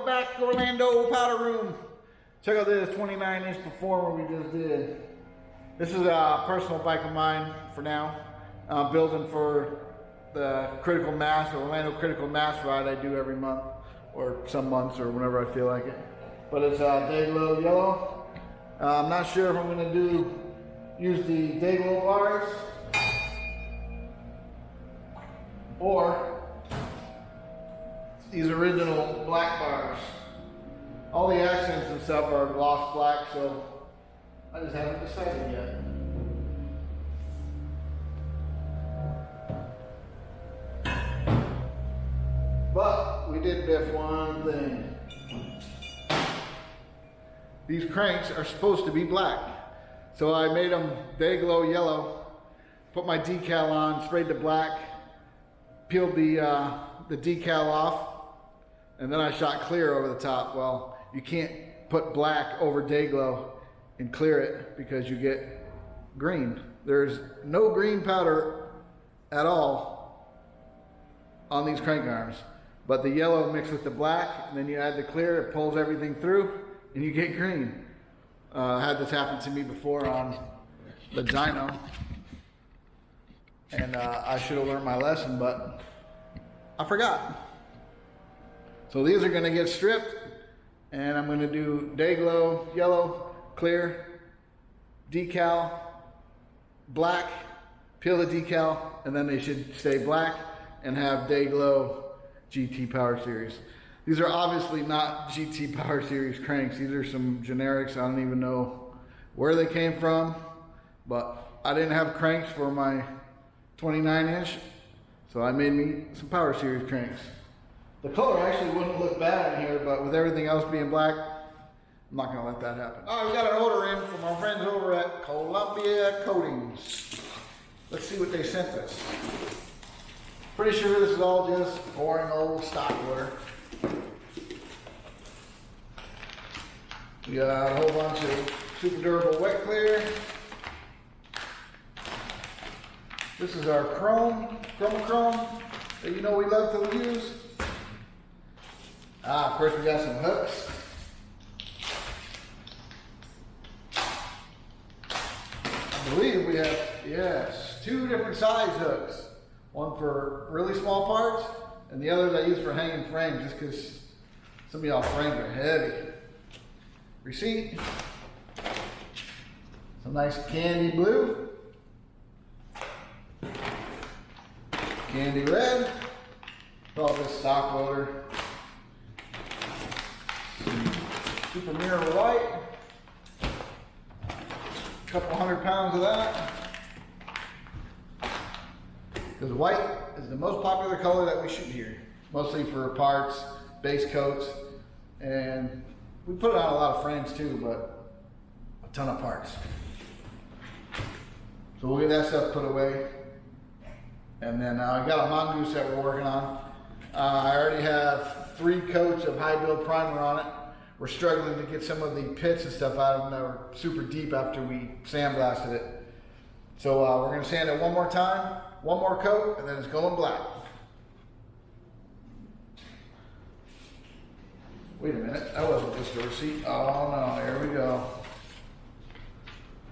back to Orlando powder room. Check out this 29-inch performer we just did. This is a personal bike of mine for now. I'm building for the critical mass, the Orlando critical mass ride I do every month, or some months, or whenever I feel like it. But it's Day-Glo yellow. I'm not sure if I'm going to use the Day-Glo bars or these original black bars. All the accents and stuff are gloss black, so I just haven't decided yet. But we did biff one thing. These cranks are supposed to be black. So I made them Day-Glo yellow, put my decal on, sprayed the black, peeled the decal off, and then I shot clear over the top. Well, you can't put black over Day-Glo and clear it because you get green. There's no green powder at all on these crank arms. But the yellow mixed with the black, and then you add the clear, it pulls everything through, and you get green. I had this happen to me before on the dyno, and I should have learned my lesson, but I forgot. So these are gonna get stripped, and I'm gonna do Day-Glo yellow, clear, decal, black, peel the decal, and then they should stay black and have Day-Glo GT Power Series. These are obviously not GT Power Series cranks. These are some generics. I don't even know where they came from, but I didn't have cranks for my 29-inch, so I made me some Power Series cranks. The color actually wouldn't look bad in here, but with everything else being black, I'm not gonna let that happen. All right, we got an order in from our friends over at Columbia Coatings. Let's see what they sent us. Pretty sure this is all just boring old stock order. We got a whole bunch of super durable wet clear. This is our chromachrome that you know we love to use. Of course we got some hooks. I believe we have, yes, 2 different size hooks. One for really small parts, and the others I use for hanging frames, just because some of y'all frames are heavy. Receipt. Some nice candy blue. Candy red. All this stock loader. Some super mirror white. A couple 100 pounds of that. Because white is the most popular color that we shoot here. Mostly for parts, base coats, and we put it on a lot of frames too, but a ton of parts. So we'll get that stuff put away. And then I got a mongoose that we're working on. I already have 3 coats of high build primer on it. We're struggling to get some of the pits and stuff out of them that were super deep after we sandblasted it. So we're gonna sand it one more time. One more coat, and then it's going black. Wait a minute, that wasn't just a receipt. Oh no, here we go.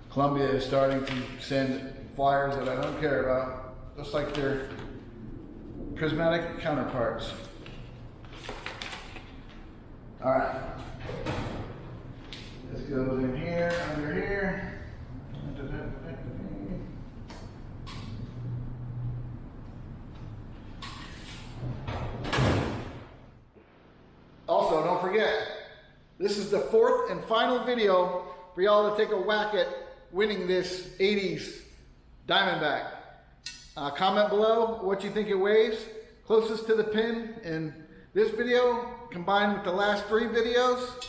Columbia is starting to send flyers that I don't care about, just like their prismatic counterparts. All right, this goes in here, under here. Also, don't forget, this is the 4th and final video for y'all to take a whack at winning this 80s Diamondback. Comment below what you think it weighs, closest to the pin in this video, combined with the last 3 videos.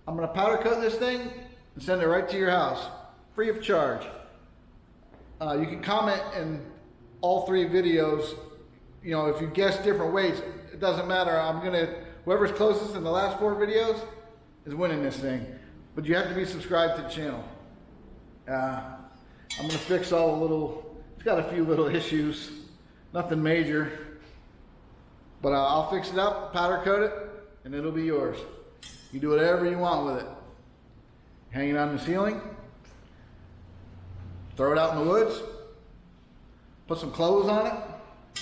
I'm gonna powder coat this thing and send it right to your house, free of charge. You can comment in all 3 videos. You know, if you guess different weights, it doesn't matter. Whoever's closest in the last 4 videos is winning this thing. But you have to be subscribed to the channel. I'm gonna fix all the little, it's got a few little issues, nothing major. But I'll fix it up, powder coat it, and it'll be yours. You do whatever you want with it. Hang it on the ceiling, throw it out in the woods, put some clothes on it,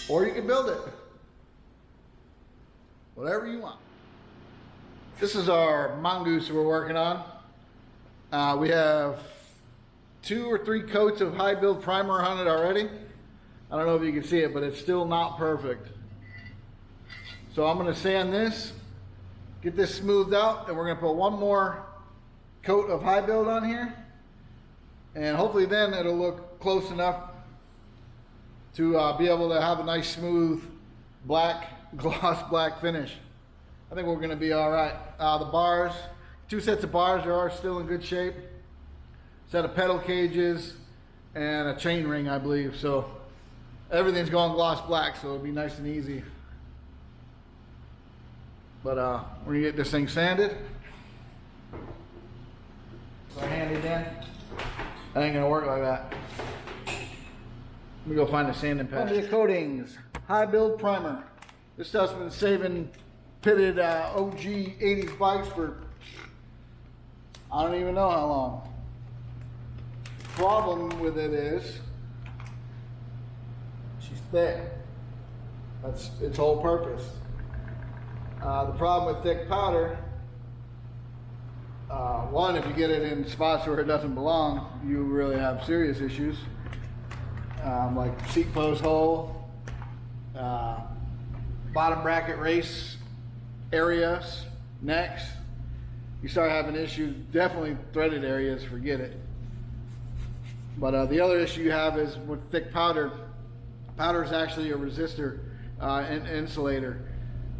or you can build it. Whatever you want. This is our mongoose we're working on. We have 2 or 3 coats of high build primer on it already. I don't know if you can see it, but it's still not perfect. So I'm going to sand this, get this smoothed out, and we're going to put 1 more coat of high build on here. And hopefully then it'll look close enough to be able to have a nice smooth black, gloss black finish. I think we're going to be all right. The bars, 2 sets of bars are still in good shape. Set of pedal cages and a chain ring, I believe. So everything's going gloss black, so it'll be nice and easy. But we're gonna get this thing sanded. So hand it in. That ain't gonna work like that. Let me go find a sanding pad. The coatings, high build primer. This stuff's been saving pitted OG 80s bikes for I don't even know how long. Problem with it is she's thick. That's its whole purpose. The problem with thick powder, one, if you get it in spots where it doesn't belong, you really have serious issues, like seat post hole, bottom bracket race areas, necks. You start having issues, definitely threaded areas, forget it. But the other issue you have is with thick powder, powder is actually a resistor and insulator.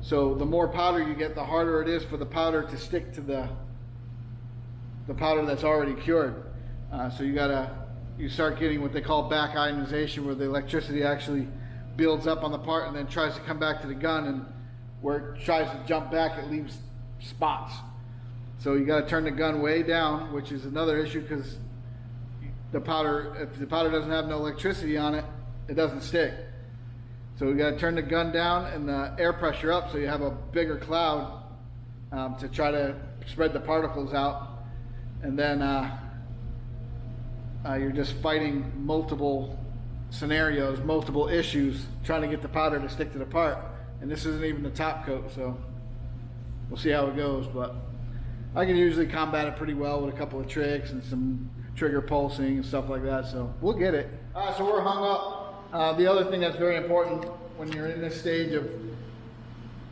So the more powder you get, the harder it is for the powder to stick to the powder that's already cured. So you start getting what they call back ionization, where the electricity actually builds up on the part and then tries to come back to the gun, and where it tries to jump back, it leaves spots. So you got to turn the gun way down, which is another issue, because the powder, if the powder doesn't have no electricity on it, it doesn't stick. So we got to turn the gun down and the air pressure up, so you have a bigger cloud to try to spread the particles out. And then you're just fighting multiple scenarios, multiple issues, trying to get the powder to stick to the part. And this isn't even the top coat, so we'll see how it goes. But I can usually combat it pretty well with a couple of tricks and some trigger pulsing and stuff like that, so we'll get it. All right, so we're hung up. The other thing that's very important when you're in this stage of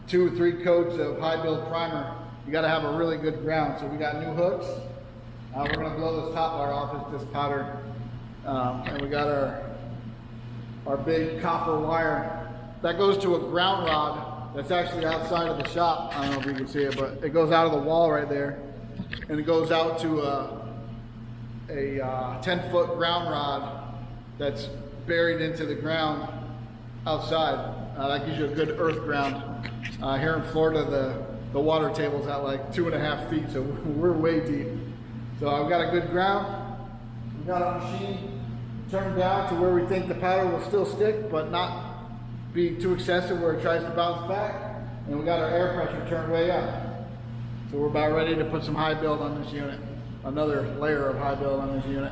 2 or 3 coats of high build primer, you got to have a really good ground. So we got new hooks. We're going to blow this top bar off with this powder, and we got our big copper wire that goes to a ground rod that's actually outside of the shop. I don't know if you can see it, but it goes out of the wall right there, and it goes out to a 10-foot ground rod that's buried into the ground outside. That gives you a good earth ground. Here in Florida, the water table's at like 2.5 feet, so we're way deep. So I've got a good ground. We've got our machine turned down to where we think the powder will still stick, but not be too excessive where it tries to bounce back. And we got our air pressure turned way up. So we're about ready to put some high build on this unit. Another layer of high build on this unit.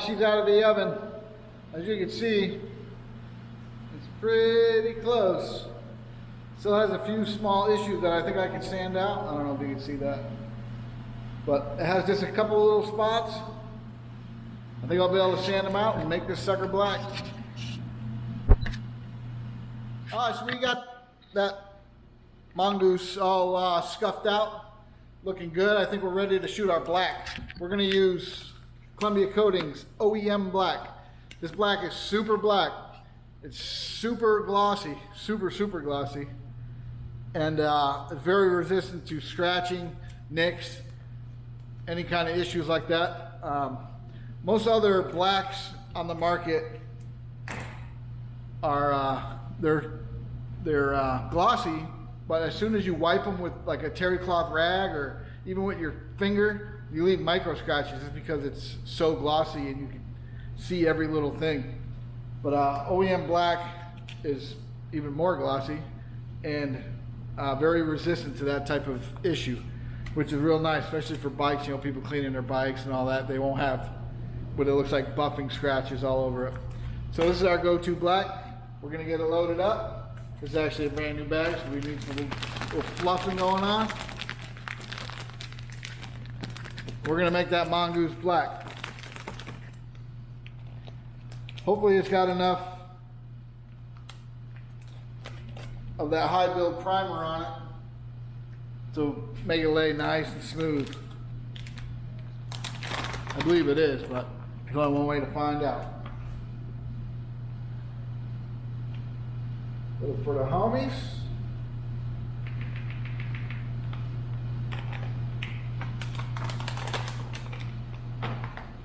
She's out of the oven. As you can see, it's Pretty close. Still has a few small issues that I think I can sand out. I don't know if you can see that. But it has just a couple little spots. I think I'll be able to sand them out and make this sucker black. Alright, so we got that mongoose all scuffed out. Looking good. I think we're ready to shoot our black. We're going to use Columbia Coatings OEM black. This black is super black. It's super glossy, super glossy. And it's very resistant to scratching, nicks, any kind of issues like that. Most other blacks on the market are they're glossy, but as soon as you wipe them with like a terry cloth rag or even with your finger, you leave micro scratches just because it's so glossy and you can see every little thing. But OEM black is even more glossy and very resistant to that type of issue, which is real nice, especially for bikes. You know, people cleaning their bikes and all that, they won't have what it looks like buffing scratches all over it. So this is our go-to black. We're gonna get it loaded up. This is actually a brand new bag, so we need a little fluffing going on. We're gonna make that mongoose black. Hopefully it's got enough of that high build primer on it to make it lay nice and smooth. I believe it is, but there's only one way to find out. So for the homies,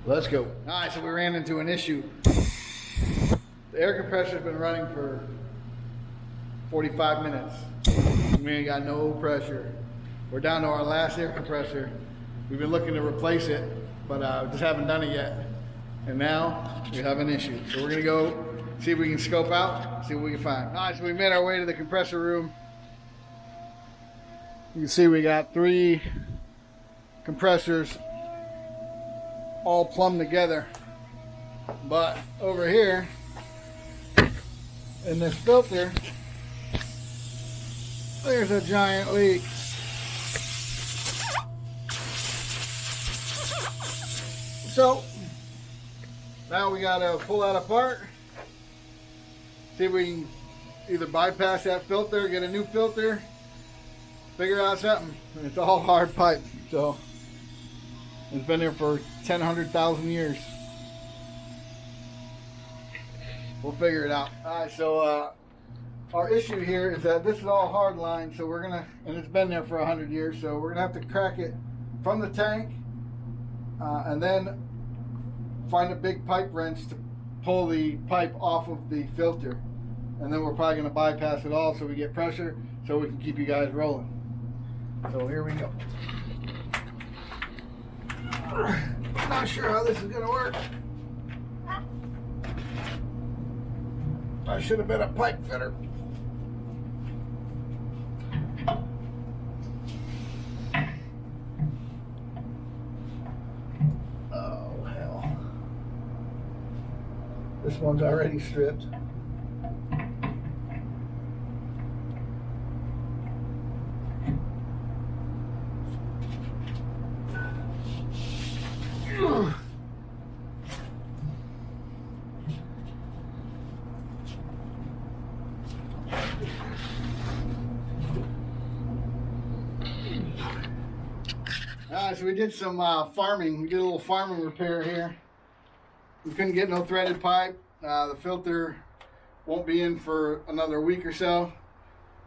let's go. All right, so we ran into an issue. The air compressor's been running for 45 minutes. We ain't got no pressure. We're down to our last air compressor. We've been looking to replace it, but just haven't done it yet. And now we have an issue. So we're gonna go see if we can scope out, see what we can find. All right, so we made our way to the compressor room. You can see we got 3 compressors all plumbed together. But over here, in this filter, there's a giant leak. So now we gotta pull that apart, see if we can either bypass that filter, get a new filter, figure out something. And it's all hard pipe, so it's been there for 100,000 years. We'll figure it out. All right, so our issue here is that this is all hard line, so we're gonna, and it's been there for 100 years, so we're gonna have to crack it from the tank and then find a big pipe wrench to pull the pipe off of the filter. And then we're probably gonna bypass it all so we get pressure so we can keep you guys rolling. So here we go. Not sure how this is gonna work. I should have been a pipe fitter. Oh, hell. This one's already stripped. So we did some farming. We did a little farming repair here. We couldn't get no threaded pipe. The filter won't be in for another week or so.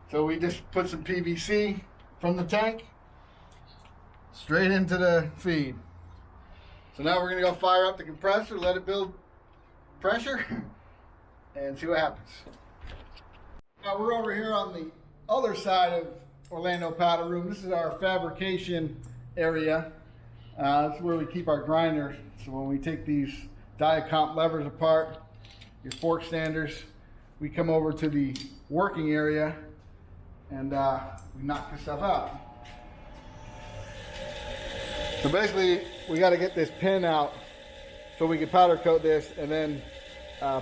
So we just put some PVC from the tank straight into the feed. So now we're gonna go fire up the compressor, let it build pressure, and see what happens. Now we're over here on the other side of Orlando powder room. This is our fabrication area. That's where we keep our grinders. So when we take these Diacomp levers apart, your fork standers, we come over to the working area and we knock this stuff out. So basically we got to get this pin out so we can powder coat this and then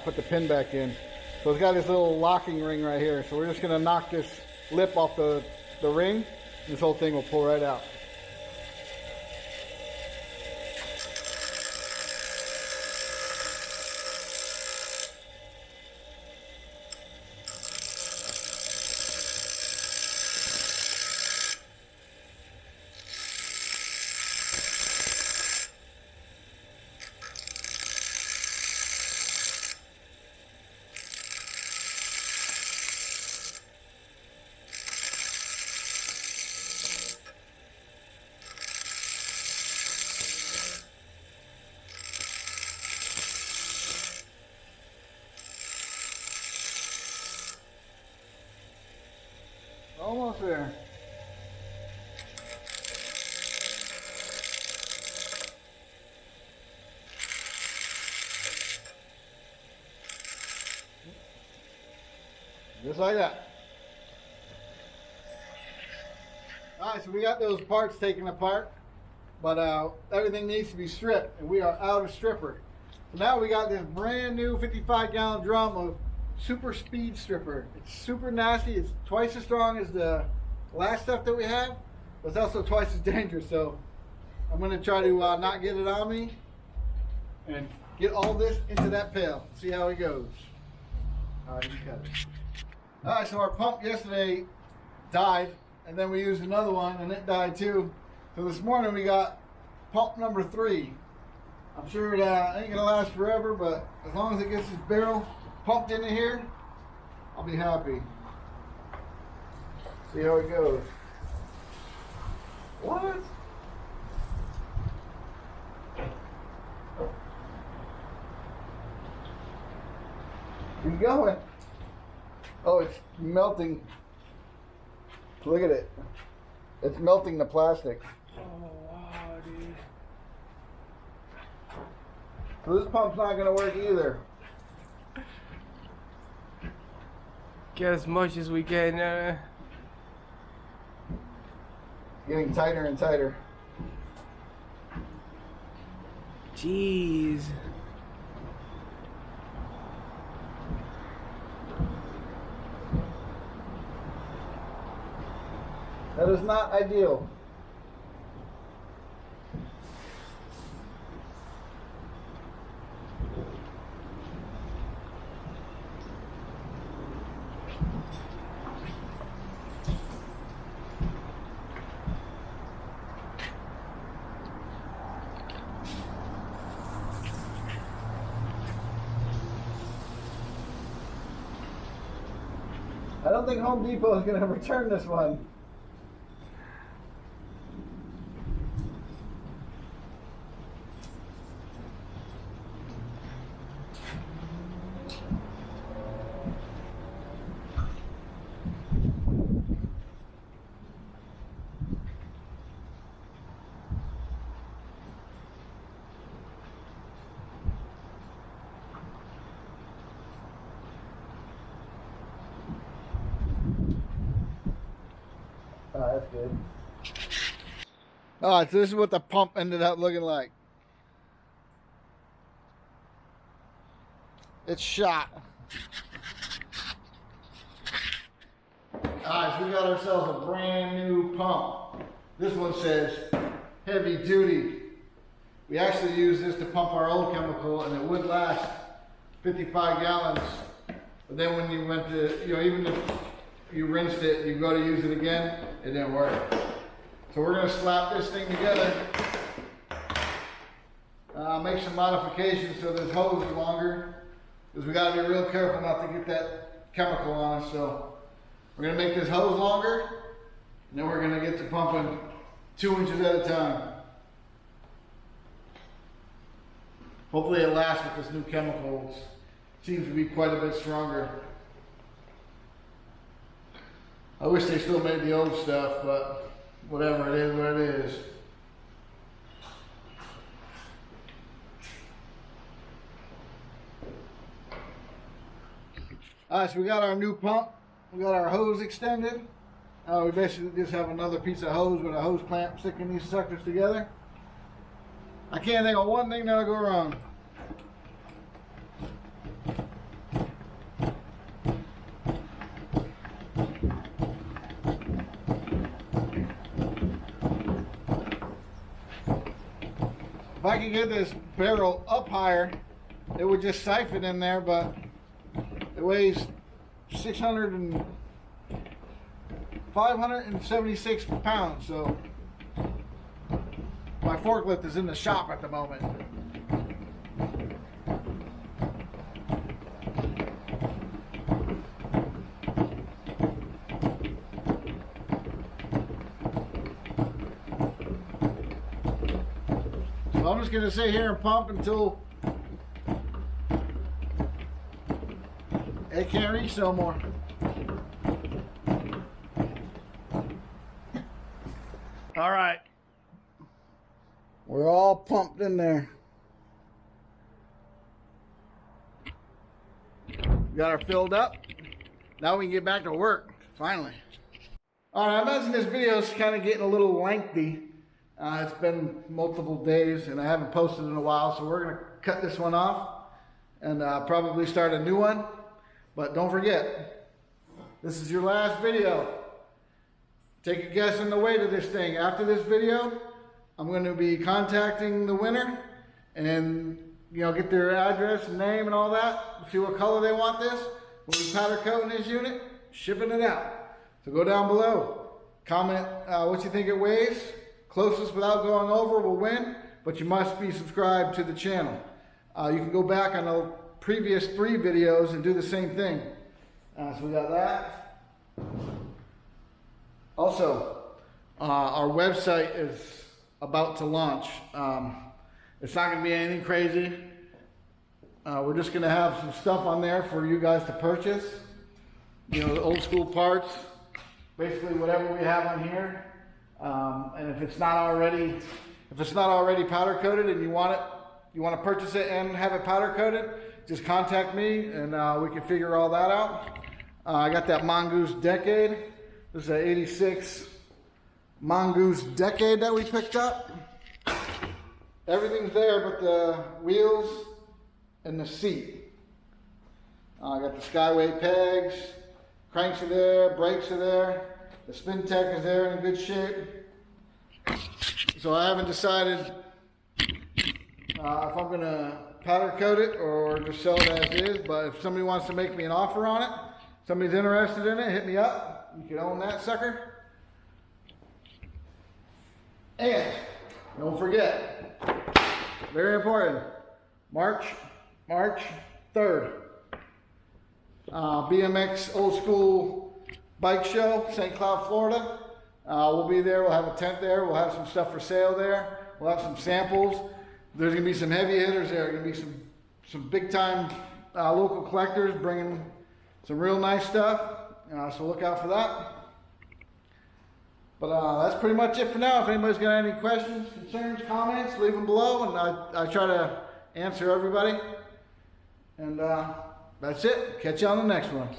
put the pin back in. So it's got this little locking ring right here. So we're just gonna knock this lip off the ring. This whole thing will pull right out. Almost there. Just like that. Alright, so we got those parts taken apart, but everything needs to be stripped, and we are out of stripper. So now we got this brand new 55-gallon drum of super speed stripper. It's super nasty. It's twice as strong as the last stuff that we have, but it's also twice as dangerous. So I'm going to try to not get it on me and get all this into that pail. See how it goes. All right, you cut it. All right, so our pump yesterday died, and then we used another one, and it died too. So this morning we got pump number 3. I'm sure it ain't gonna last forever, but as long as it gets this barrel pumped into here, I'll be happy. See how it goes. What? Keep going. Oh, it's melting. Look at it. It's melting the plastic. Oh, wow, dude. So this pump's not gonna work either. Get as much as we can. Getting tighter and tighter. Jeez. That is not ideal. I don't think Home Depot is going to return this one. Oh, that's good. Alright, so this is what the pump ended up looking like. It's shot. Alright, so we got ourselves a brand new pump. This one says heavy duty. We actually used this to pump our old chemical, and it would last 55 gallons. But then when you went to, even if you rinsed it, you go to use it again, it didn't work. So we're going to slap this thing together, make some modifications so this hose is longer, because we got to be real careful not to get that chemical on us. So we're going to make this hose longer, and then we're going to get to pumping 2 inches at a time. Hopefully it lasts with this new chemical. It seems to be quite a bit stronger. I wish they still made the old stuff, but whatever, it is what it is. Alright, so we got our new pump. We got our hose extended. We basically just have another piece of hose with a hose clamp sticking these suckers together. I can't think of one thing that'll go wrong. If I could get this barrel up higher, it would just siphon in there, but it weighs 576 pounds, so my forklift is in the shop at the moment. So I'm just going to sit here and pump until it can't reach no more. All right. We're all pumped in there. Got her filled up. Now we can get back to work, finally. All right, I imagine this video is kind of getting a little lengthy. It's been multiple days and I haven't posted in a while, so we're gonna cut this one off and probably start a new one. But don't forget, this is your last video. Take a guess on the weight of this thing. After this video, I'm going to be contacting the winner and get their address and name and all that. See what color they want this. We'll be powder coating this unit, shipping it out. So go down below, comment what you think it weighs. Closest without going over will win, but you must be subscribed to the channel. You can go back on the previous 3 videos and do the same thing. So we got that. Also, our website is about to launch. It's not going to be anything crazy. We're just going to have some stuff on there for you guys to purchase. The old school parts, basically whatever we have on here. And if it's not already powder coated and you want to purchase it and have it powder coated, just contact me and we can figure all that out. I got that Mongoose Decade. This is an 86 Mongoose Decade that we picked up. Everything's there but the wheels and the seat. I got the Skyway pegs, cranks are there, brakes are there. The spin tech is there in good shape. So I haven't decided if I'm going to powder coat it or just sell it as is, but if somebody wants to make me an offer on it, somebody's interested in it, hit me up. You can own that sucker. And don't forget, very important, March 3rd, BMX Old School Bike Show, St. Cloud, Florida. We'll be there. We'll have a tent there. We'll have some stuff for sale there. We'll have some samples. There's going to be some heavy hitters there. There's going to be some big time local collectors bringing some real nice stuff. So look out for that. But that's pretty much it for now. If anybody's got any questions, concerns, comments, leave them below, and I try to answer everybody. And that's it. Catch you on the next one.